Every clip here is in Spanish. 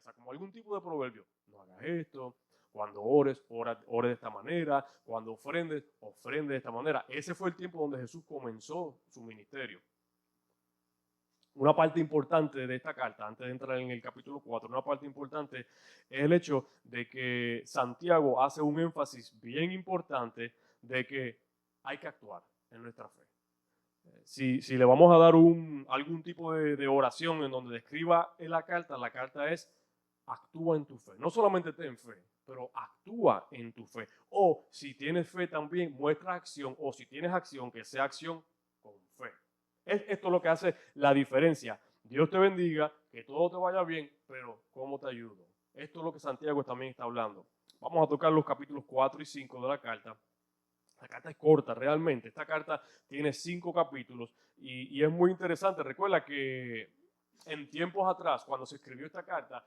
promesa, como algún tipo de proverbio. No hagas esto, cuando ores, ore de esta manera, cuando ofrendes, ofrende de esta manera. Ese fue el tiempo donde Jesús comenzó su ministerio. Una parte importante de esta carta, antes de entrar en el capítulo 4, una parte importante es el hecho de que Santiago hace un énfasis bien importante de que hay que actuar en nuestra fe. Si le vamos a dar algún tipo de oración en donde describa en la carta es actúa en tu fe. No solamente ten fe, pero actúa en tu fe. O si tienes fe también, muestra acción. O si tienes acción, que sea acción con fe. Esto es lo que hace la diferencia. Dios te bendiga, que todo te vaya bien, pero ¿cómo te ayudo? Esto es lo que Santiago también está hablando. Vamos a tocar los capítulos 4 y 5 de la carta. La carta es corta realmente. Esta carta tiene 5 capítulos y es muy interesante. Recuerda que en tiempos atrás, cuando se escribió esta carta,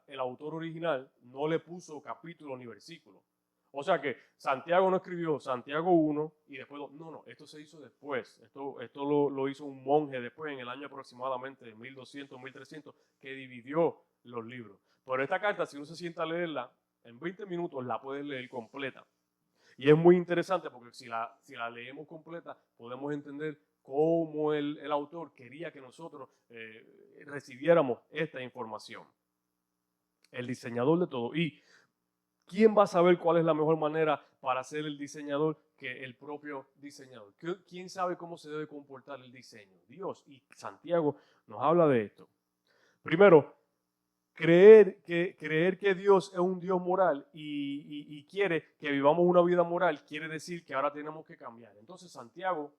el autor original no le puso capítulo ni versículo. O sea que Santiago no escribió Santiago 1 y después, no, esto se hizo después. Esto lo hizo un monje después, en el año aproximadamente 1200, 1300, que dividió los libros. Pero esta carta, si uno se sienta a leerla, en 20 minutos la puedes leer completa. Y es muy interesante porque si la leemos completa, podemos entender cómo el autor quería que nosotros recibiéramos esta información. El diseñador de todo. ¿Y quién va a saber cuál es la mejor manera para ser el diseñador que el propio diseñador? ¿Quién sabe cómo se debe comportar el diseño? Dios. Y Santiago nos habla de esto. Primero, creer que Dios es un Dios moral y quiere que vivamos una vida moral, quiere decir que ahora tenemos que cambiar. Entonces Santiago,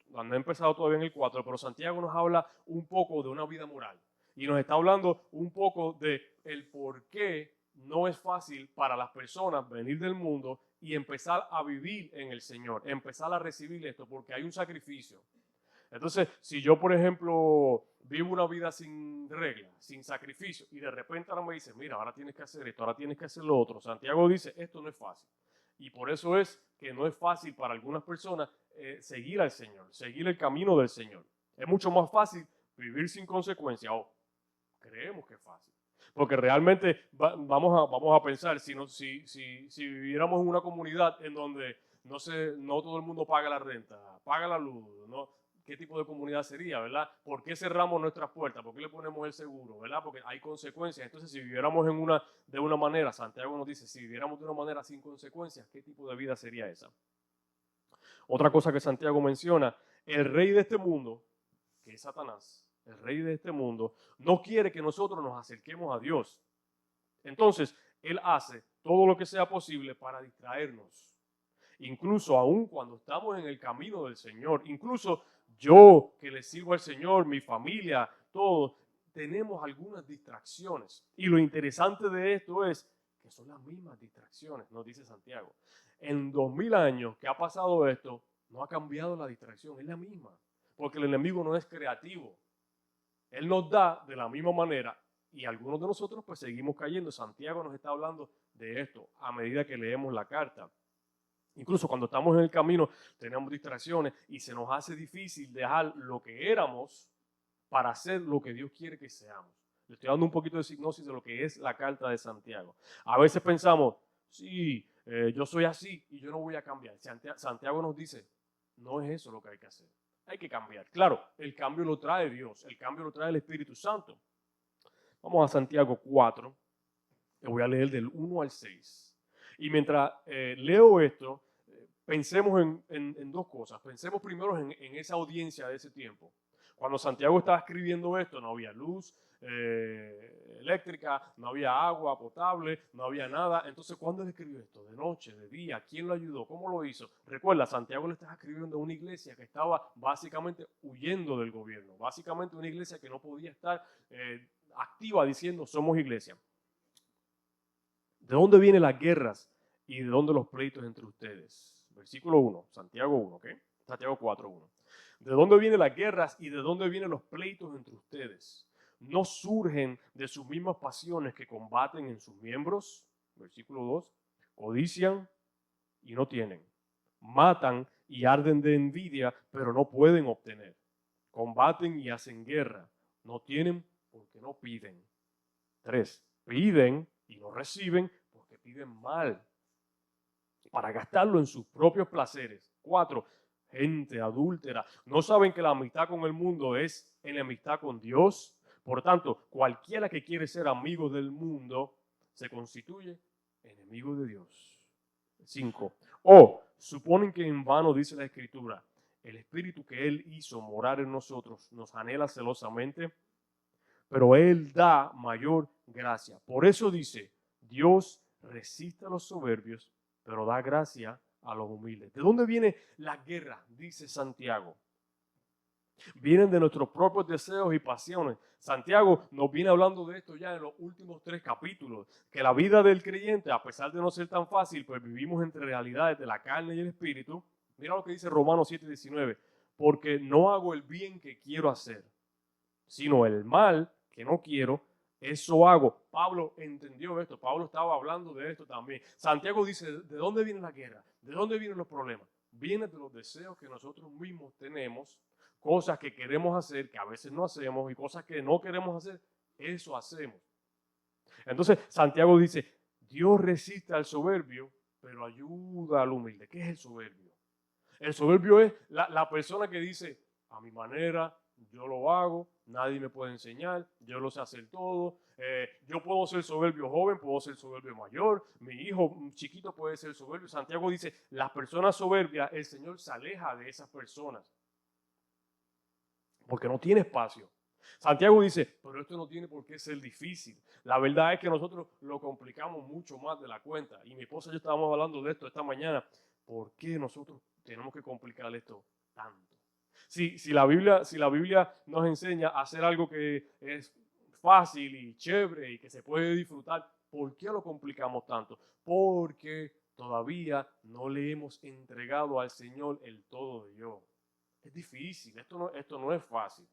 no he empezado todavía en el 4, pero Santiago nos habla un poco de una vida moral. Y nos está hablando un poco de el por qué no es fácil para las personas venir del mundo y empezar a vivir en el Señor, empezar a recibir esto, porque hay un sacrificio. Entonces, si yo, por ejemplo, vivo una vida sin reglas, sin sacrificio, y de repente ahora me dice, mira, ahora tienes que hacer esto, ahora tienes que hacer lo otro, Santiago dice, esto no es fácil. Y por eso es que no es fácil para algunas personas seguir al Señor, seguir el camino del Señor. Es mucho más fácil vivir sin consecuencia, o creemos que es fácil. Porque realmente vamos a pensar, si viviéramos en una comunidad en donde no todo el mundo paga la renta, paga la luz, ¿no? ¿Qué tipo de comunidad sería, verdad? ¿Por qué cerramos nuestras puertas? ¿Por qué le ponemos el seguro, verdad? Porque hay consecuencias. Entonces, si viviéramos de una manera, Santiago nos dice, si viviéramos de una manera sin consecuencias, ¿qué tipo de vida sería esa? Otra cosa que Santiago menciona, el rey de este mundo, que es Satanás, el rey de este mundo, no quiere que nosotros nos acerquemos a Dios. Entonces, él hace todo lo que sea posible para distraernos. Incluso aún cuando estamos en el camino del Señor, incluso yo que le sirvo al Señor, mi familia, todos, tenemos algunas distracciones. Y lo interesante de esto es que son las mismas distracciones, nos dice Santiago. En 2000 años que ha pasado esto, no ha cambiado la distracción, es la misma. Porque el enemigo no es creativo. Él nos da de la misma manera y algunos de nosotros pues seguimos cayendo. Santiago nos está hablando de esto a medida que leemos la carta. Incluso cuando estamos en el camino tenemos distracciones y se nos hace difícil dejar lo que éramos para hacer lo que Dios quiere que seamos. Le estoy dando un poquito de hipnosis de lo que es la carta de Santiago. A veces pensamos, sí, yo soy así y yo no voy a cambiar. Santiago nos dice, no es eso lo que hay que hacer. Hay que cambiar. Claro, el cambio lo trae Dios, el cambio lo trae el Espíritu Santo. Vamos a Santiago 4, le voy a leer del 1 al 6. Y mientras leo esto, pensemos en dos cosas. Pensemos primero en esa audiencia de ese tiempo. Cuando Santiago estaba escribiendo esto, no había luz eléctrica, no había agua potable, no había nada. Entonces, ¿cuándo él escribió esto? ¿De noche, de día? ¿Quién lo ayudó? ¿Cómo lo hizo? Recuerda, Santiago le estaba escribiendo a una iglesia que estaba básicamente huyendo del gobierno. Básicamente una iglesia que no podía estar activa diciendo, somos iglesia. ¿De dónde vienen las guerras y de dónde los pleitos entre ustedes? Versículo 1, Santiago 1, ¿ok? Santiago 4, 1. ¿De dónde vienen las guerras y de dónde vienen los pleitos entre ustedes? ¿No surgen de sus mismas pasiones que combaten en sus miembros? Versículo 2. Codician y no tienen. Matan y arden de envidia, pero no pueden obtener. Combaten y hacen guerra. No tienen porque no piden. 3, piden y no reciben porque piden mal, para gastarlo en sus propios placeres. 4, gente adúltera. ¿No saben que la amistad con el mundo es enemistad con Dios? Por tanto, cualquiera que quiere ser amigo del mundo se constituye enemigo de Dios. 5. O suponen que en vano dice la Escritura, el Espíritu que Él hizo morar en nosotros nos anhela celosamente, pero Él da mayor gracia. Por eso dice, Dios resiste a los soberbios, pero da gracia a los humildes. ¿De dónde viene la guerra? Dice Santiago. Vienen de nuestros propios deseos y pasiones. Santiago nos viene hablando de esto ya en los últimos 3 capítulos, que la vida del creyente, a pesar de no ser tan fácil, pues vivimos entre realidades de la carne y el espíritu. Mira lo que dice Romanos 7:19, porque no hago el bien que quiero hacer, sino el mal que no quiero, eso hago. Pablo entendió esto, Pablo estaba hablando de esto también. Santiago dice, ¿de dónde viene la guerra? ¿De dónde vienen los problemas? Viene de los deseos que nosotros mismos tenemos, cosas que queremos hacer, que a veces no hacemos, y cosas que no queremos hacer, eso hacemos. Entonces, Santiago dice, Dios resiste al soberbio, pero ayuda al humilde. ¿Qué es el soberbio? El soberbio es la persona que dice, a mi manera, yo lo hago, nadie me puede enseñar, yo lo sé hacer todo, yo puedo ser soberbio joven, puedo ser soberbio mayor, mi hijo chiquito puede ser soberbio. Santiago dice, las personas soberbias, el Señor se aleja de esas personas, porque no tiene espacio. Santiago dice, pero esto no tiene por qué ser difícil. La verdad es que nosotros lo complicamos mucho más de la cuenta. Y mi esposa y yo estábamos hablando de esto esta mañana. ¿Por qué nosotros tenemos que complicar esto tanto? Si la Biblia nos enseña a hacer algo que es fácil y chévere y que se puede disfrutar, ¿por qué lo complicamos tanto? Porque todavía no le hemos entregado al Señor el todo de yo. Es difícil, esto no es fácil.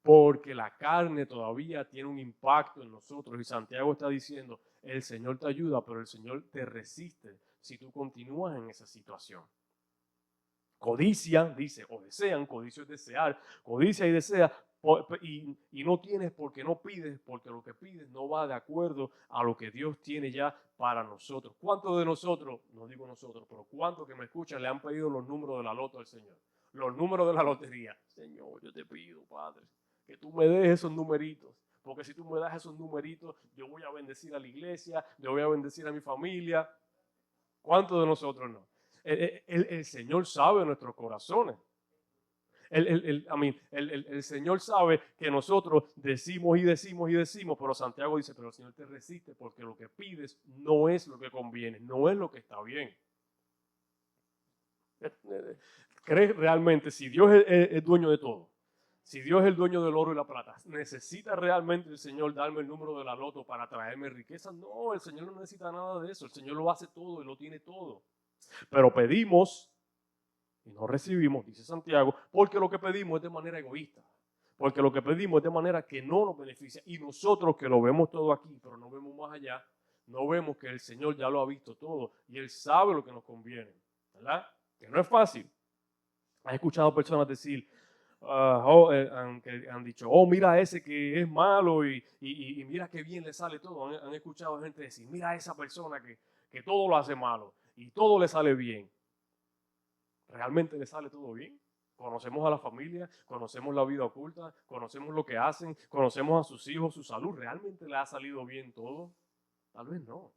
Porque la carne todavía tiene un impacto en nosotros. Y Santiago está diciendo, el Señor te ayuda, pero el Señor te resiste si tú continúas en esa situación. Codicia, dice, o desean, codicio es desear, codicia y desea, y no tienes porque no pides, porque lo que pides no va de acuerdo a lo que Dios tiene ya para nosotros. ¿Cuántos de nosotros, no digo nosotros, pero cuántos que me escuchan le han pedido los números de la loto al Señor? Los números de la lotería. Señor, yo te pido, Padre, que tú me des esos numeritos. Porque si tú me das esos numeritos, yo voy a bendecir a la iglesia, yo voy a bendecir a mi familia. ¿Cuántos de nosotros no? El Señor sabe nuestros corazones. El Señor sabe que nosotros decimos y decimos y decimos, pero Santiago dice, pero el Señor te resiste porque lo que pides no es lo que conviene, no es lo que está bien. ¿Crees realmente si Dios es dueño de todo? Si Dios es el dueño del oro y la plata, ¿necesita realmente el Señor darme el número de la loto para traerme riqueza? No, el Señor no necesita nada de eso. El Señor lo hace todo y lo tiene todo. Pero pedimos y no recibimos, dice Santiago, porque lo que pedimos es de manera egoísta. Porque lo que pedimos es de manera que no nos beneficia. Y nosotros que lo vemos todo aquí, pero no vemos más allá, no vemos que el Señor ya lo ha visto todo y Él sabe lo que nos conviene. ¿Verdad? Que no es fácil. Has escuchado personas decir, que han dicho, oh, mira ese que es malo y mira qué bien le sale todo. Han escuchado gente decir, mira a esa persona que todo lo hace malo y todo le sale bien. ¿Realmente le sale todo bien? Conocemos a la familia, conocemos la vida oculta, conocemos lo que hacen, conocemos a sus hijos, su salud. ¿Realmente le ha salido bien todo? Tal vez no.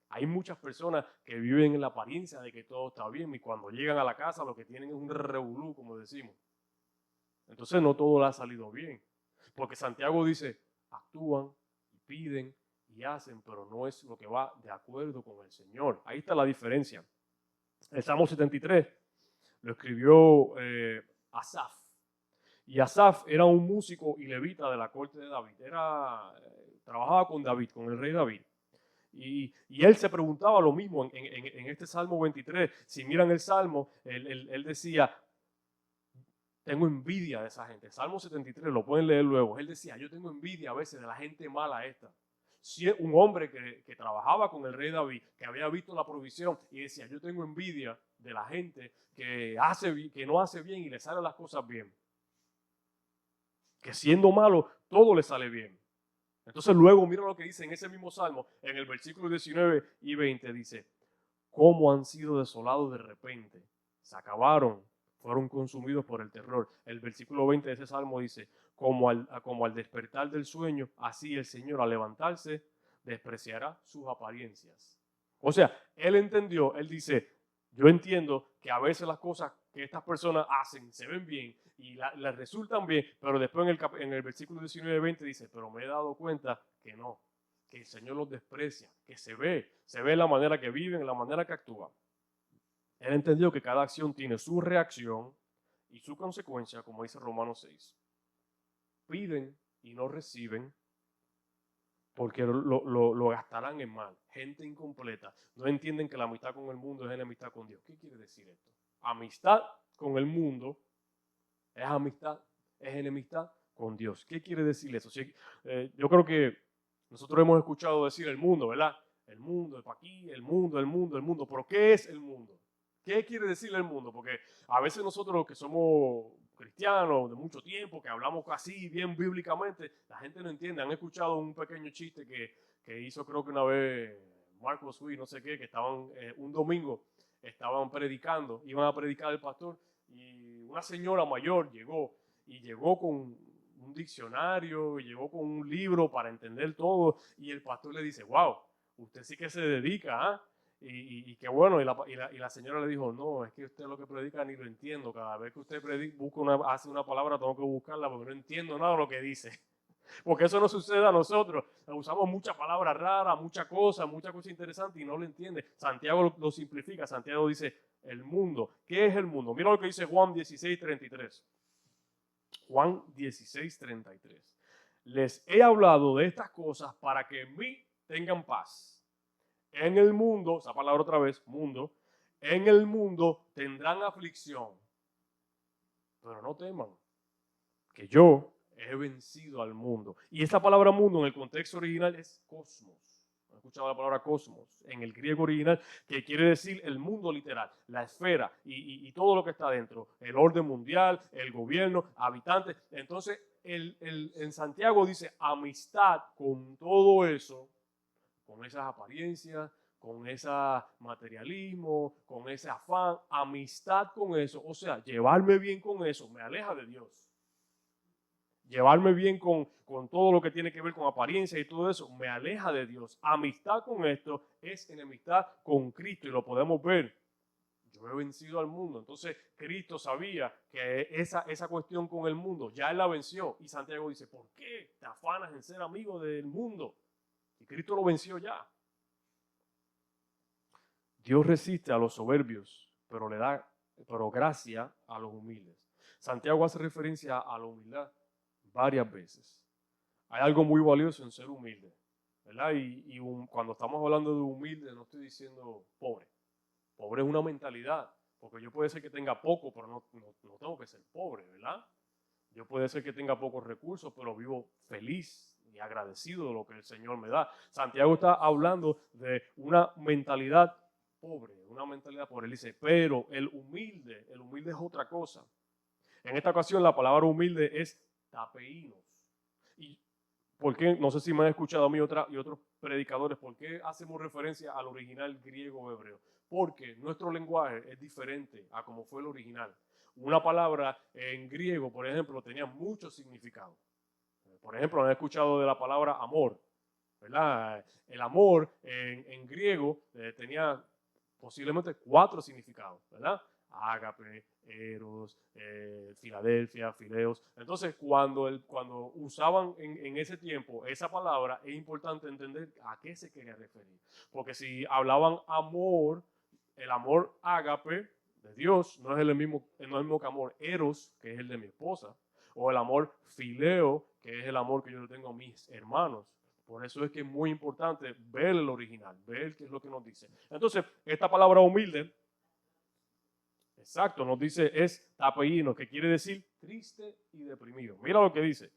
Hay muchas personas que viven en la apariencia de que todo está bien y cuando llegan a la casa lo que tienen es un revolú, como decimos. Entonces no todo le ha salido bien. Porque Santiago dice, actúan y piden y hacen, pero no es lo que va de acuerdo con el Señor. Ahí está la diferencia. El Salmo 73 lo escribió Asaf. Y Asaf era un músico y levita de la corte de David. Trabajaba con David, con el rey David. Y él se preguntaba lo mismo en este Salmo 23. Si miran el Salmo, él decía, tengo envidia de esa gente. Salmo 73, lo pueden leer luego. Él decía, yo tengo envidia a veces de la gente mala esta. Si un hombre que trabajaba con el rey David, que había visto la provisión y decía, yo tengo envidia de la gente que no hace bien y le salen las cosas bien. Que siendo malo, todo le sale bien. Entonces luego mira lo que dice en ese mismo salmo, en el versículo 19 y 20, dice, cómo han sido desolados de repente, se acabaron, fueron consumidos por el terror. El versículo 20 de ese salmo dice, como al despertar del sueño, así el Señor al levantarse despreciará sus apariencias. O sea, él entendió, él dice, yo entiendo que a veces las cosas que estas personas hacen se ven bien y les resultan bien, pero después en el versículo 19-20 dice, pero me he dado cuenta que no, que el Señor los desprecia, que se ve la manera que viven, la manera que actúan. Él entendió que cada acción tiene su reacción y su consecuencia, como dice Romanos 6. Piden y no reciben porque lo gastarán en mal. Gente incompleta. No entienden que la amistad con el mundo es enemistad con Dios. ¿Qué quiere decir esto? Amistad con el mundo es amistad, es enemistad con Dios. ¿Qué quiere decir eso? Yo creo que nosotros hemos escuchado decir el mundo, ¿verdad? El mundo, el pa' aquí, el mundo, el mundo, el mundo. ¿Pero qué es el mundo? ¿Qué quiere decir el mundo? Porque a veces nosotros que somos cristianos de mucho tiempo, que hablamos así bien bíblicamente, la gente no entiende. Han escuchado un pequeño chiste que hizo creo que una vez Marcos Witt, no sé qué, que estaban un domingo, estaban predicando, iban a predicar el pastor y una señora mayor llegó con un diccionario, y llegó con un libro para entender todo y el pastor le dice, wow, usted sí que se dedica, ¿ah? Y qué bueno, y la señora le dijo, no, es que usted lo que predica ni lo entiendo. Cada vez que usted hace una palabra, tengo que buscarla porque no entiendo nada de lo que dice. Porque eso no sucede a nosotros. Usamos muchas palabras raras, muchas cosas interesantes y no lo entiende. Santiago lo simplifica. Santiago dice, el mundo. ¿Qué es el mundo? Mira lo que dice Juan 16:33. Juan 16:33. Les he hablado de estas cosas para que en mí tengan paz. En el mundo, esa palabra otra vez, mundo, en el mundo tendrán aflicción, pero no teman, que yo he vencido al mundo. Y esta palabra mundo en el contexto original es cosmos. ¿Han escuchado la palabra cosmos? En el griego original, que quiere decir el mundo literal, la esfera y todo lo que está dentro, el orden mundial, el gobierno, habitantes. Entonces, en Santiago dice amistad con todo eso, con esas apariencias, con ese materialismo, con ese afán, amistad con eso, o sea, llevarme bien con eso, me aleja de Dios. Llevarme bien con todo lo que tiene que ver con apariencia y todo eso, me aleja de Dios. Amistad con esto es enemistad con Cristo y lo podemos ver. Yo he vencido al mundo. Entonces, Cristo sabía que esa cuestión con el mundo, ya Él la venció. Y Santiago dice, ¿por qué te afanas en ser amigo del mundo? Y Cristo lo venció ya. Dios resiste a los soberbios, pero gracia a los humildes. Santiago hace referencia a la humildad varias veces. Hay algo muy valioso en ser humilde, ¿verdad? Cuando estamos hablando de humilde, no estoy diciendo pobre. Pobre es una mentalidad, porque yo puede ser que tenga poco, pero no tengo que ser pobre, ¿verdad? Yo puede ser que tenga pocos recursos, pero vivo feliz y agradecido de lo que el Señor me da. Santiago está hablando de una mentalidad pobre, una mentalidad pobre. Él dice, pero el humilde es otra cosa. En esta ocasión la palabra humilde es tapeínos. ¿Y por qué? No sé si me han escuchado a mí y otros predicadores, ¿por qué hacemos referencia al original griego o hebreo? Porque nuestro lenguaje es diferente a como fue el original. Una palabra en griego, por ejemplo, tenía mucho significado. Por ejemplo, han escuchado de la palabra amor, ¿verdad? El amor en griego tenía posiblemente 4 significados, ¿verdad? Ágape, eros, Filadelfia, fileos. Entonces, cuando usaban en ese tiempo esa palabra, es importante entender a qué se quería referir. Porque si hablaban amor, el amor ágape de Dios no es el mismo que amor eros, que es el de mi esposa, o el amor fileo, que es el amor que yo le tengo a mis hermanos. Por eso es que es muy importante ver el original, ver qué es lo que nos dice. Entonces, esta palabra humilde, exacto, nos dice es tapeíno, que quiere decir triste y deprimido. Mira lo que dice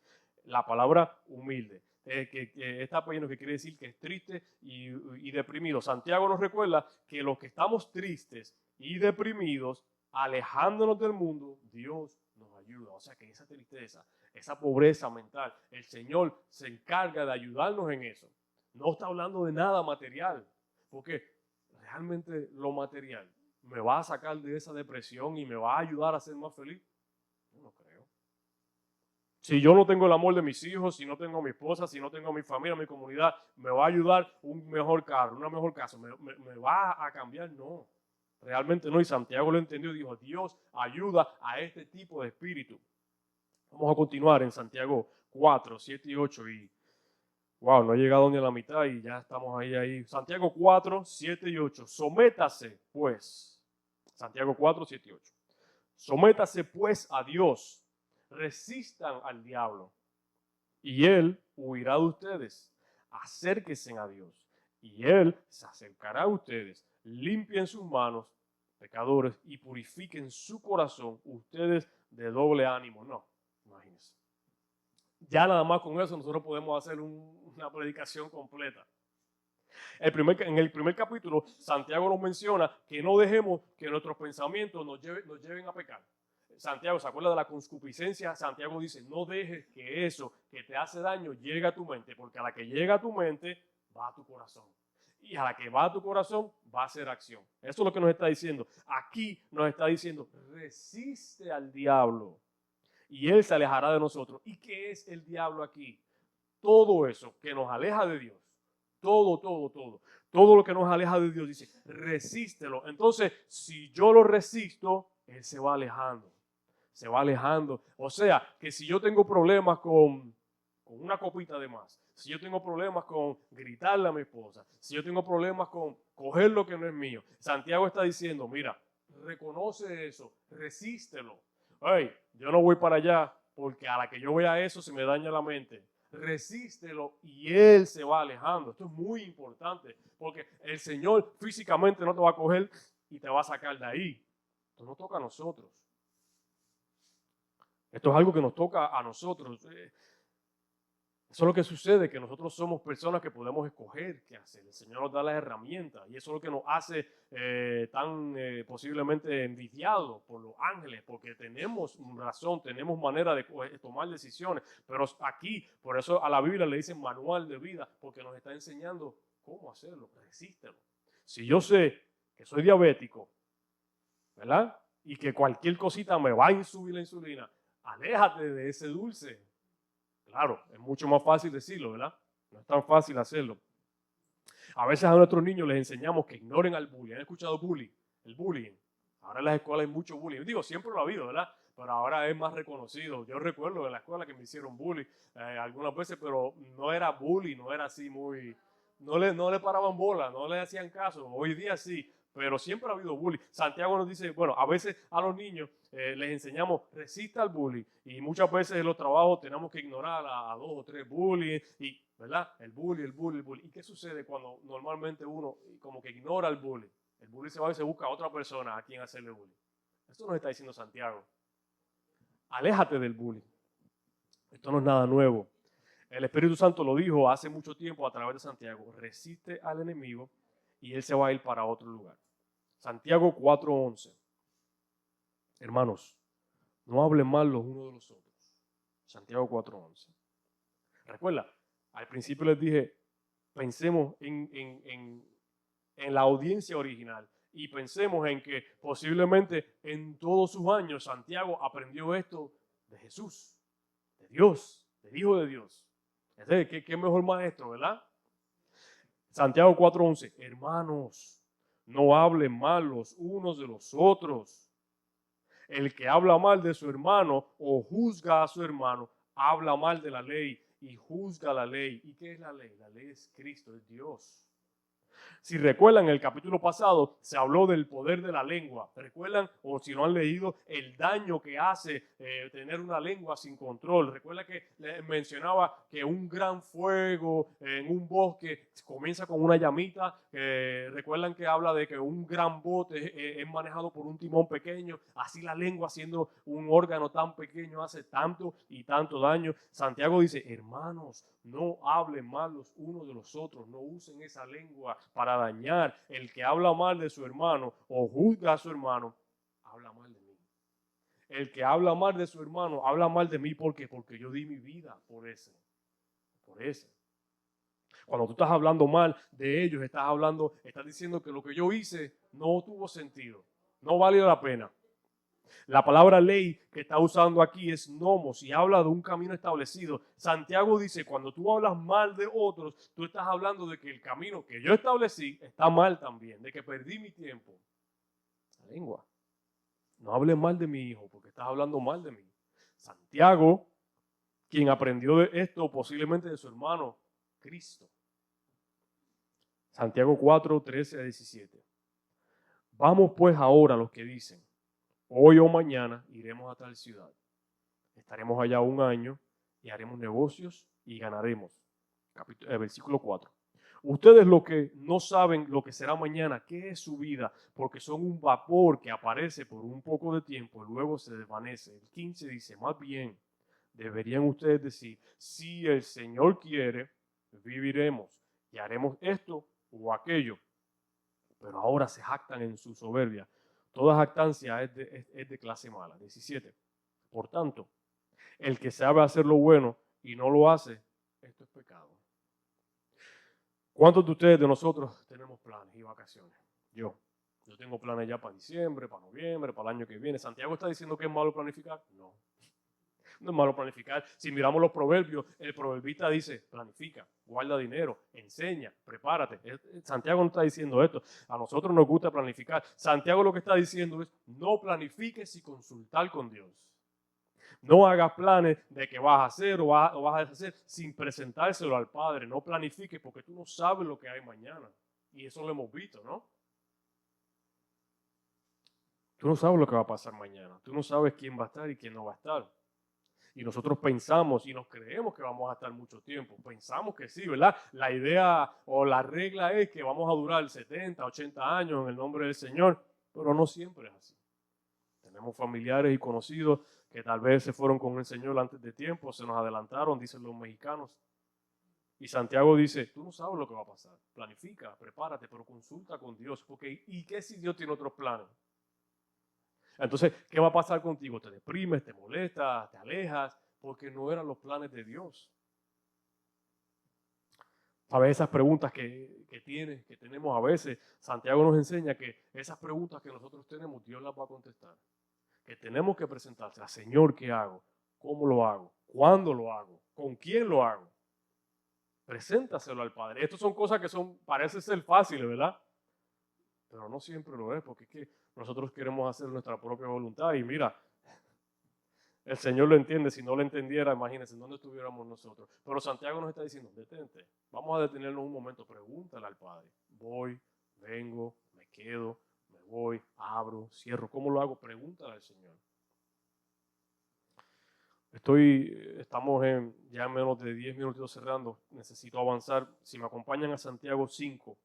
la palabra humilde, que es tapeíno, que quiere decir que es triste y deprimido. Santiago nos recuerda que los que estamos tristes y deprimidos, alejándonos del mundo, Dios nos ayuda. ayuda. O sea que esa tristeza, esa pobreza mental, el Señor se encarga de ayudarnos en eso. No está hablando de nada material, porque realmente lo material me va a sacar de esa depresión y me va a ayudar a ser más feliz. Yo no creo. Si yo no tengo el amor de mis hijos, si no tengo a mi esposa, si no tengo a mi familia, a mi comunidad, ¿me va a ayudar un mejor carro, una mejor casa? ¿Me va a cambiar? No. Realmente no. Y Santiago lo entendió y dijo, Dios ayuda a este tipo de espíritu. Vamos a continuar en Santiago 4, 7 y 8 y wow, no he llegado ni a la mitad y ya estamos ahí. Santiago 4, 7 y 8. Sométase, pues. Santiago 4, 7 y 8. Sométase, pues, a Dios. Resistan al diablo y él huirá de ustedes. Acérquense a Dios y él se acercará a ustedes. Limpien sus manos, pecadores, y purifiquen su corazón, ustedes de doble ánimo. No, imagínense. Ya nada más con eso nosotros podemos hacer una predicación completa. En el primer capítulo, Santiago nos menciona que no dejemos que nuestros pensamientos nos lleven a pecar. Santiago se acuerda de la concupiscencia. Santiago dice, no dejes que eso que te hace daño llegue a tu mente, porque a la que llega a tu mente va a tu corazón. Y a la que va a tu corazón va a ser acción. Eso es lo que nos está diciendo. Aquí nos está diciendo, resiste al diablo y él se alejará de nosotros. ¿Y qué es el diablo aquí? Todo eso que nos aleja de Dios. Todo lo que nos aleja de Dios, dice, resístelo. Entonces, si yo lo resisto, él se va alejando. Se va alejando. O sea, que si yo tengo problemas con una copita de más, si yo tengo problemas con gritarle a mi esposa, si yo tengo problemas con coger lo que no es mío, Santiago está diciendo, mira, reconoce eso, resístelo. Hey, yo no voy para allá porque a la que yo vea eso se me daña la mente. Resístelo y él se va alejando. Esto es muy importante porque el Señor físicamente no te va a coger y te va a sacar de ahí. Esto no toca a nosotros. Esto es algo que nos toca a nosotros. Eso es lo que sucede, que nosotros somos personas que podemos escoger qué hacer. El Señor nos da las herramientas y eso es lo que nos hace tan posiblemente envidiados por los ángeles, porque tenemos razón, tenemos manera de tomar decisiones. Pero aquí, por eso a la Biblia le dicen manual de vida, porque nos está enseñando cómo hacerlo. Resístelo. Si yo sé que soy diabético, ¿verdad? Y que cualquier cosita me va a subir la insulina, aléjate de ese dulce. Claro, es mucho más fácil decirlo, ¿verdad? No es tan fácil hacerlo. A veces a nuestros niños les enseñamos que ignoren al bullying. ¿Han escuchado bullying? El bullying. Ahora en las escuelas hay mucho bullying. Digo, siempre lo ha habido, ¿verdad? Pero ahora es más reconocido. Yo recuerdo en la escuela que me hicieron bullying algunas veces, pero no era bullying, no era así muy... No le paraban bola, no le hacían caso. Hoy día sí, pero siempre ha habido bullying. Santiago nos dice, bueno, a veces a los niños les enseñamos resista al bullying y muchas veces en los trabajos tenemos que ignorar a 2 o 3 bullying y, ¿verdad? El bullying. ¿Y qué sucede cuando normalmente uno como que ignora al bullying? El bullying se va y se busca a otra persona a quien hacerle bullying. Esto nos está diciendo Santiago. Aléjate del bullying. Esto no es nada nuevo. El Espíritu Santo lo dijo hace mucho tiempo a través de Santiago. Resiste al enemigo y él se va a ir para otro lugar. Santiago 4:11. Hermanos, no hablen mal los unos de los otros. Santiago 4:11. Recuerda, al principio les dije, pensemos en la audiencia original y pensemos en que posiblemente en todos sus años Santiago aprendió esto de Jesús, de Dios, del Hijo de Dios. ¿Qué mejor maestro, verdad? Santiago 4:11. Hermanos, no hablen mal los unos de los otros. El que habla mal de su hermano o juzga a su hermano, habla mal de la ley y juzga la ley. ¿Y qué es la ley? La ley es Cristo, es Dios. Si recuerdan, en el capítulo pasado se habló del poder de la lengua. ¿Recuerdan? O si no han leído, el daño que hace tener una lengua sin control. Recuerda que les mencionaba que un gran fuego en un bosque comienza con una llamita. Recuerdan que habla de que un gran bote es manejado por un timón pequeño. Así la lengua, siendo un órgano tan pequeño, hace tanto y tanto daño. Santiago dice, hermanos, no hablen mal los unos de los otros, no usen esa lengua para dañar. El que habla mal de su hermano o juzga a su hermano, habla mal de mí. El que habla mal de su hermano, habla mal de mí. ¿Por qué? Porque yo di mi vida por ese. Por ese. Cuando tú estás hablando mal de ellos, estás diciendo que lo que yo hice no tuvo sentido. No valió la pena. La palabra ley que está usando aquí es nomos y habla de un camino establecido. Santiago dice, cuando tú hablas mal de otros, tú estás hablando de que el camino que yo establecí está mal también, de que perdí mi tiempo. La lengua. No hables mal de mi hijo porque estás hablando mal de mí. Santiago, quien aprendió de esto posiblemente de su hermano Cristo. Santiago 4, 13 a 17. Vamos pues ahora los que dicen, hoy o mañana iremos a tal ciudad. Estaremos allá un año y haremos negocios y ganaremos. Versículo 4. Ustedes lo que no saben lo que será mañana, qué es su vida, porque son un vapor que aparece por un poco de tiempo y luego se desvanece. El 15 dice, más bien, deberían ustedes decir, si el Señor quiere, viviremos y haremos esto o aquello. Pero ahora se jactan en su soberbia. Toda jactancia es de clase mala. 17. Por tanto, el que sabe hacer lo bueno y no lo hace, esto es pecado. ¿Cuántos de ustedes, de nosotros, tenemos planes y vacaciones? Yo tengo planes ya para diciembre, para noviembre, para el año que viene. ¿Santiago está diciendo que es malo planificar? No. No es malo planificar. Si miramos los proverbios, el proverbista dice, planifica, guarda dinero, enseña, prepárate. Santiago no está diciendo esto. A nosotros nos gusta planificar. Santiago lo que está diciendo es, no planifiques sin consultar con Dios. No hagas planes de qué vas a hacer o vas a deshacer sin presentárselo al Padre. No planifiques porque tú no sabes lo que hay mañana. Y eso lo hemos visto, ¿no? Tú no sabes lo que va a pasar mañana. Tú no sabes quién va a estar y quién no va a estar. Y nosotros pensamos y nos creemos que vamos a estar mucho tiempo. Pensamos que sí, ¿verdad? La idea o la regla es que vamos a durar 70, 80 años en el nombre del Señor, pero no siempre es así. Tenemos familiares y conocidos que tal vez se fueron con el Señor antes de tiempo, se nos adelantaron, dicen los mexicanos. Y Santiago dice, tú no sabes lo que va a pasar. Planifica, prepárate, pero consulta con Dios. Porque, ¿y qué si Dios tiene otros planes? Entonces, ¿qué va a pasar contigo? Te deprimes, te molestas, te alejas, porque no eran los planes de Dios. ¿Sabes? Esas preguntas que tenemos a veces, Santiago nos enseña que esas preguntas que nosotros tenemos, Dios las va a contestar. Que tenemos que presentarse, Señor, ¿qué hago? ¿Cómo lo hago? ¿Cuándo lo hago? ¿Con quién lo hago? Preséntaselo al Padre. Estas son cosas que parece ser fáciles, ¿verdad? Pero no siempre lo es, porque es que nosotros queremos hacer nuestra propia voluntad y mira, el Señor lo entiende. Si no lo entendiera, imagínense dónde estuviéramos nosotros. Pero Santiago nos está diciendo, detente, vamos a detenernos un momento, pregúntale al Padre. Voy, vengo, me quedo, me voy, abro, cierro. ¿Cómo lo hago? Pregúntale al Señor. Estamos ya en menos de 10 minutos cerrando. Necesito avanzar. Si me acompañan a Santiago 5,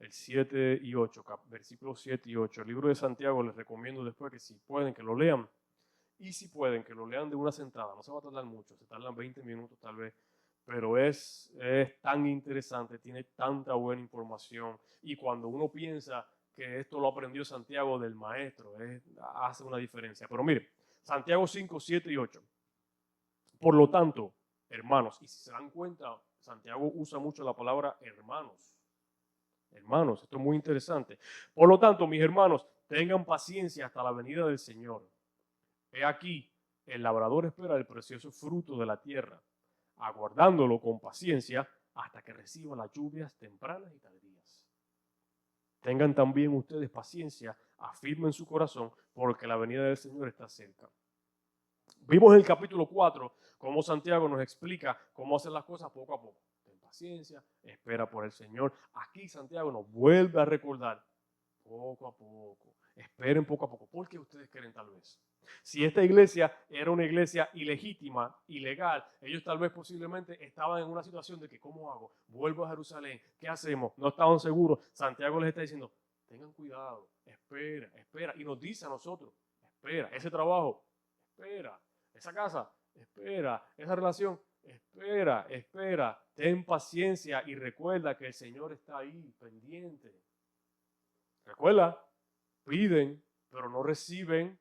el 7 y 8, versículos 7 y 8. El libro de Santiago les recomiendo después que si pueden que lo lean. Y si pueden que lo lean de una sentada. No se va a tardar mucho, se tardan 20 minutos tal vez. Pero es tan interesante, tiene tanta buena información. Y cuando uno piensa que esto lo aprendió Santiago del maestro, hace una diferencia. Pero mire, Santiago 5, 7 y 8. Por lo tanto, hermanos, y si se dan cuenta, Santiago usa mucho la palabra hermanos. Hermanos, esto es muy interesante. Por lo tanto, mis hermanos, tengan paciencia hasta la venida del Señor. He aquí, el labrador espera el precioso fruto de la tierra, aguardándolo con paciencia hasta que reciba las lluvias tempranas y tardías. Tengan también ustedes paciencia, afirmen su corazón, porque la venida del Señor está cerca. Vimos en el capítulo 4 cómo Santiago nos explica cómo hacer las cosas poco a poco. Ten paciencia, espera por el Señor. Aquí Santiago nos vuelve a recordar poco a poco. Esperen poco a poco. ¿Por qué ustedes creen tal vez? Si esta iglesia era una iglesia ilegítima, ilegal, ellos tal vez posiblemente estaban en una situación de que ¿cómo hago? Vuelvo a Jerusalén, ¿qué hacemos? No estaban seguros. Santiago les está diciendo, tengan cuidado, espera, espera. Y nos dice a nosotros, espera, ese trabajo, espera, esa casa, espera, esa relación, espera, espera. Ten paciencia y recuerda que el Señor está ahí, pendiente. Recuerda, piden, pero no reciben.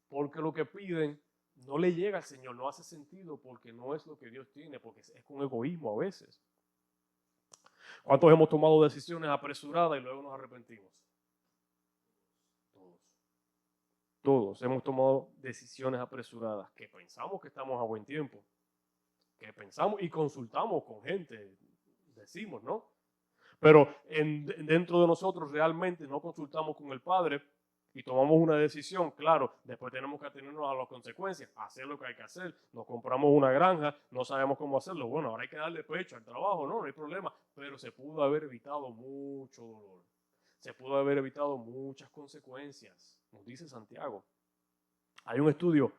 porque lo que piden no le llega al Señor, no hace sentido porque no es lo que Dios tiene, porque es con egoísmo a veces. ¿Cuántos hemos tomado decisiones apresuradas y luego nos arrepentimos? Todos. Todos hemos tomado decisiones apresuradas que pensamos que estamos a buen tiempo, que pensamos y consultamos con gente, decimos, ¿no? Pero dentro de nosotros realmente no consultamos con el Padre y tomamos una decisión. Claro, después tenemos que atenernos a las consecuencias, hacer lo que hay que hacer. Nos compramos una granja, no sabemos cómo hacerlo. Bueno, ahora hay que darle pecho al trabajo, no hay problema. Pero se pudo haber evitado mucho dolor. Se pudo haber evitado muchas consecuencias, nos dice Santiago. Hay un estudio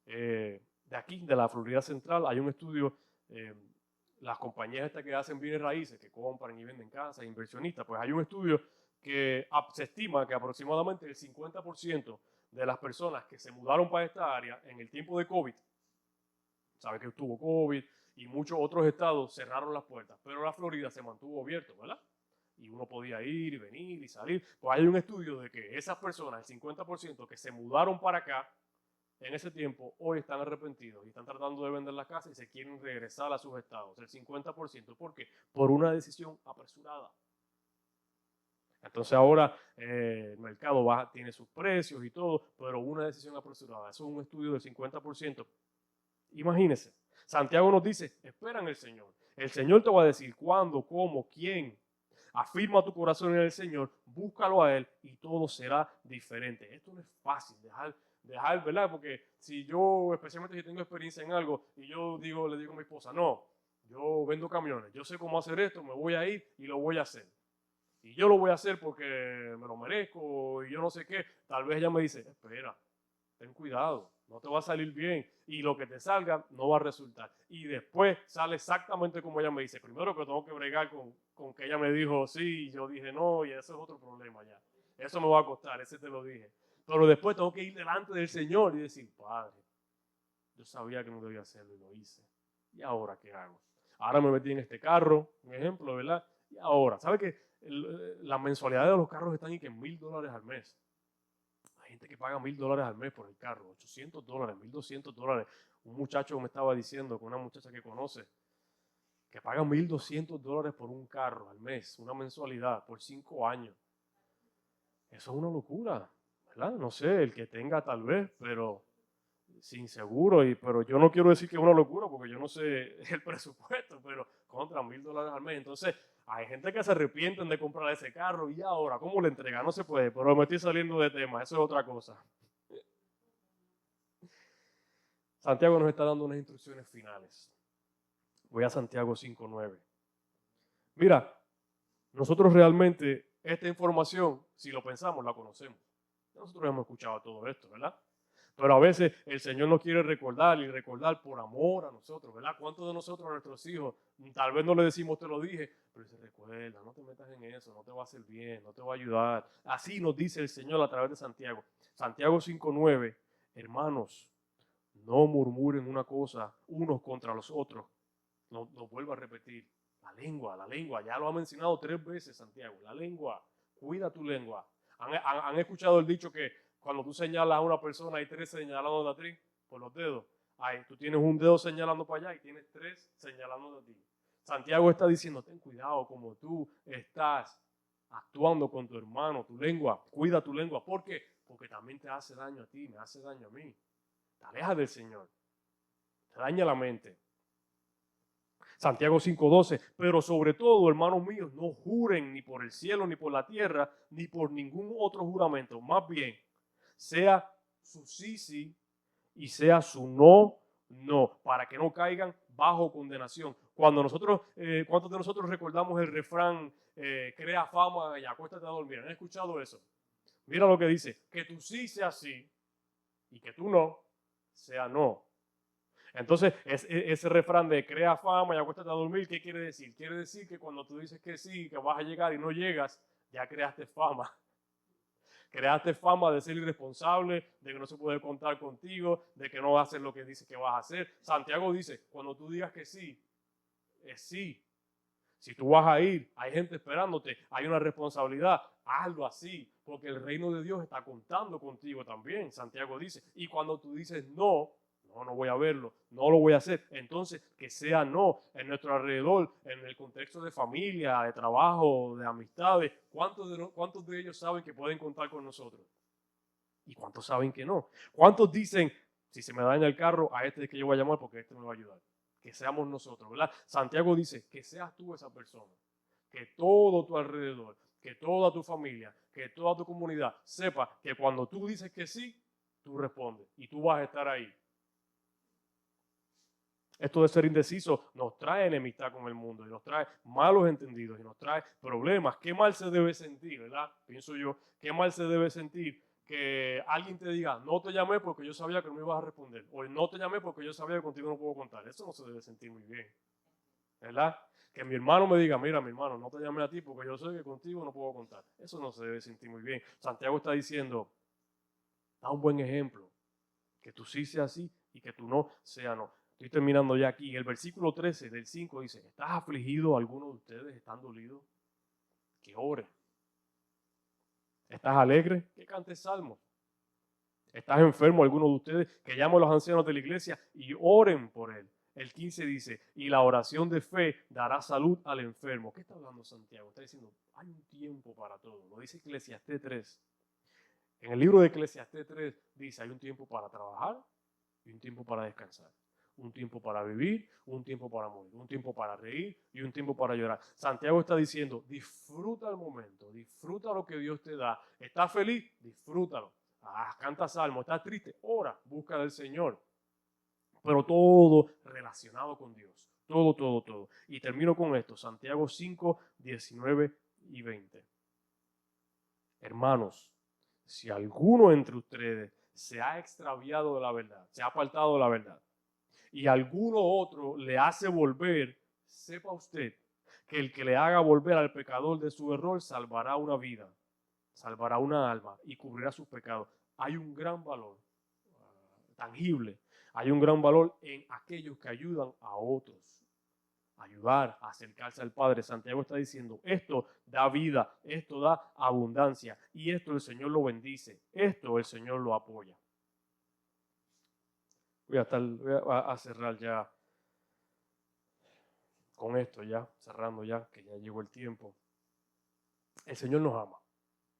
de aquí, de la Florida Central, hay un estudio, las compañías estas que hacen bienes raíces, que compran y venden casas, inversionistas, pues hay un estudio que se estima que aproximadamente el 50% de las personas que se mudaron para esta área en el tiempo de COVID, sabe que estuvo COVID y muchos otros estados cerraron las puertas, pero la Florida se mantuvo abierto, ¿verdad? Y uno podía ir y venir y salir. Pues hay un estudio de que esas personas, el 50% que se mudaron para acá en ese tiempo, hoy están arrepentidos y están tratando de vender la casa y se quieren regresar a sus estados. El 50%. ¿Por qué? Por una decisión apresurada. Entonces ahora el mercado tiene sus precios y todo, pero una decisión apresurada. Eso es un estudio del 50%. Imagínense. Santiago nos dice, espera en el Señor. El Señor te va a decir cuándo, cómo, quién. Afirma tu corazón en el Señor, búscalo a Él y todo será diferente. Esto no es fácil, dejar, ¿verdad? Porque si yo, especialmente si tengo experiencia en algo y yo le digo a mi esposa, no, yo vendo camiones, yo sé cómo hacer esto, me voy a ir y lo voy a hacer. Y yo lo voy a hacer porque me lo merezco y yo no sé qué. Tal vez ella me dice, espera, ten cuidado, no te va a salir bien y lo que te salga no va a resultar. Y después sale exactamente como ella me dice. Primero que tengo que bregar con que ella me dijo sí, y yo dije no, y eso es otro problema ya. Eso me va a costar, ese te lo dije. Pero después tengo que ir delante del Señor y decir, Padre, yo sabía que no debía hacerlo y lo hice. ¿Y ahora qué hago? Ahora me metí en este carro, un ejemplo, ¿verdad? Y ahora, ¿sabe que la mensualidad de los carros están y que $1,000 al mes? Hay gente que paga $1,000 al mes por el carro, $800, $1,200. Un muchacho me estaba diciendo, con una muchacha que conoce, que paga $1,200 por un carro al mes, una mensualidad por 5 años. Eso es una locura, ¿verdad? No sé, el que tenga tal vez, pero sin seguro, pero yo no quiero decir que es una locura porque yo no sé el presupuesto, pero contra $1,000 al mes. Entonces, hay gente que se arrepienten de comprar ese carro y ahora, ¿cómo le entrega? No se puede, pero me estoy saliendo de tema, eso es otra cosa. Santiago nos está dando unas instrucciones finales. Voy a Santiago 5:9. Mira, nosotros realmente esta información, si lo pensamos, la conocemos. Nosotros hemos escuchado todo esto, ¿verdad? Pero a veces el Señor nos quiere recordar y recordar por amor a nosotros, ¿verdad? ¿Cuántos de nosotros a nuestros hijos, tal vez no le decimos te lo dije, pero se recuerda, no te metas en eso, no te va a hacer bien, no te va a ayudar? Así nos dice el Señor a través de Santiago. Santiago 5:9, hermanos, no murmuren una cosa unos contra los otros. No vuelvo a repetir. La lengua, ya lo ha mencionado 3 veces Santiago. La lengua, cuida tu lengua. ¿Han escuchado el dicho que cuando tú señalas a una persona hay 3 señalando a ti por los dedos? Tú tienes un dedo señalando para allá y tienes 3 señalando a ti. Santiago está diciendo, ten cuidado como tú estás actuando con tu hermano, tu lengua, cuida tu lengua. ¿Por qué? Porque también te hace daño a ti, me hace daño a mí. Te aleja del Señor, te daña la mente. Santiago 5:12, pero sobre todo, hermanos míos, no juren ni por el cielo, ni por la tierra, ni por ningún otro juramento. Más bien, sea su sí, sí, y sea su no, no, para que no caigan bajo condenación. ¿Cuántos de nosotros recordamos el refrán, crea fama y acuéstate a dormir? ¿Han escuchado eso? Mira lo que dice, que tu sí sea sí, y que tu no sea no. Entonces, ese refrán de crea fama y acuéstate a dormir, ¿qué quiere decir? Quiere decir que cuando tú dices que sí, que vas a llegar y no llegas, ya creaste fama. Creaste fama de ser irresponsable, de que no se puede contar contigo, de que no haces lo que dices que vas a hacer. Santiago dice, cuando tú digas que sí, es sí. Si tú vas a ir, hay gente esperándote, hay una responsabilidad. hazlo así, porque el reino de Dios está contando contigo también, Santiago dice. Y cuando tú dices no voy a verlo, no lo voy a hacer, entonces que sea no en nuestro alrededor, en el contexto de familia, de trabajo, de amistades. ¿Cuántos de ellos saben que pueden contar con nosotros? ¿Y cuántos saben que no? ¿Cuántos dicen, si se me daña el carro, a este es que yo voy a llamar porque este me va a ayudar? Que seamos nosotros, ¿verdad? Santiago dice que seas tú esa persona, que todo tu alrededor, que toda tu familia, que toda tu comunidad sepa que cuando tú dices que sí, tú respondes y tú vas a estar ahí. Esto de ser indeciso nos trae enemistad con el mundo y nos trae malos entendidos y nos trae problemas. ¿Qué mal se debe sentir, verdad? Pienso yo, ¿qué mal se debe sentir que alguien te diga, no te llamé porque yo sabía que no me ibas a responder? O no te llamé porque yo sabía que contigo no puedo contar. Eso no se debe sentir muy bien, ¿verdad? Que mi hermano me diga, mira, mi hermano, no te llamé a ti porque yo sé que contigo no puedo contar. Eso no se debe sentir muy bien. Santiago está diciendo, da un buen ejemplo, que tú sí seas sí y que tú no sea no. Estoy terminando ya aquí. El versículo 13 del 5 dice, ¿estás afligido? ¿Alguno de ustedes están dolidos? Que ore. ¿Estás alegre? Que cante salmos. ¿Estás enfermo? ¿Alguno de ustedes? Que llame a los ancianos de la iglesia y oren por él. El 15 dice, y la oración de fe dará salud al enfermo. ¿Qué está hablando Santiago? Está diciendo, hay un tiempo para todo. Lo dice Eclesiastés 3. En el libro de Eclesiastés 3 dice, hay un tiempo para trabajar y un tiempo para descansar. Un tiempo para vivir, un tiempo para morir, un tiempo para reír y un tiempo para llorar. Santiago está diciendo, disfruta el momento, disfruta lo que Dios te da. ¿Estás feliz? Disfrútalo. Canta salmo. ¿Estás triste? Ora, busca del Señor. Pero todo relacionado con Dios. Todo. Y termino con esto, Santiago 5, 19 y 20. Hermanos, si alguno entre ustedes se ha extraviado de la verdad, se ha apartado de la verdad, y alguno otro le hace volver, sepa usted que el que le haga volver al pecador de su error salvará una vida, salvará una alma y cubrirá sus pecados. Hay un gran valor tangible, hay un gran valor en aquellos que ayudan a otros. Ayudar a acercarse al Padre. Santiago está diciendo, esto da vida, esto da abundancia y esto el Señor lo bendice, esto el Señor lo apoya. Voy a cerrar ya con esto, ya cerrando ya, que ya llegó el tiempo. El Señor nos ama,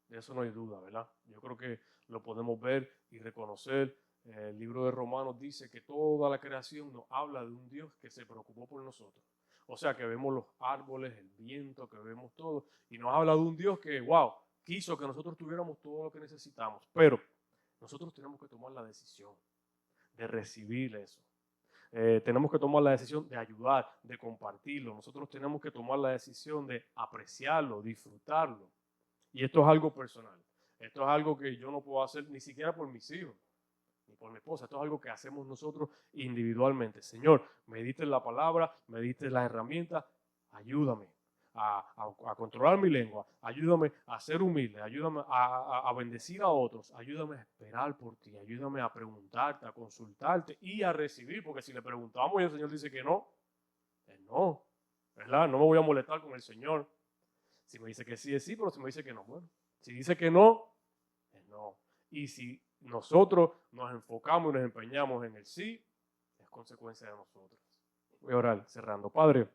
de eso no hay duda, ¿verdad? Yo creo que lo podemos ver y reconocer. El libro de Romanos dice que toda la creación nos habla de un Dios que se preocupó por nosotros. O sea, que vemos los árboles, el viento, que vemos todo, y nos habla de un Dios que, wow, quiso que nosotros tuviéramos todo lo que necesitamos. Pero nosotros tenemos que tomar la decisión de recibir eso. Tenemos que tomar la decisión de ayudar, de compartirlo. Nosotros tenemos que tomar la decisión de apreciarlo, disfrutarlo. Y esto es algo personal. Esto es algo que yo no puedo hacer ni siquiera por mis hijos, ni por mi esposa. Esto es algo que hacemos nosotros individualmente. Señor, me diste la palabra, me diste las herramientas, ayúdame a controlar mi lengua, ayúdame a ser humilde, ayúdame a bendecir a otros, ayúdame a esperar por ti, ayúdame a preguntarte, a consultarte y a recibir, porque si le preguntamos y el Señor dice que no, pues no, ¿verdad? No me voy a molestar con el Señor. Si me dice que sí, es sí, pero si me dice que no, bueno, si dice que no, es no. Y si nosotros nos enfocamos y nos empeñamos en el sí, es consecuencia de nosotros. Voy a orar cerrando. Padre,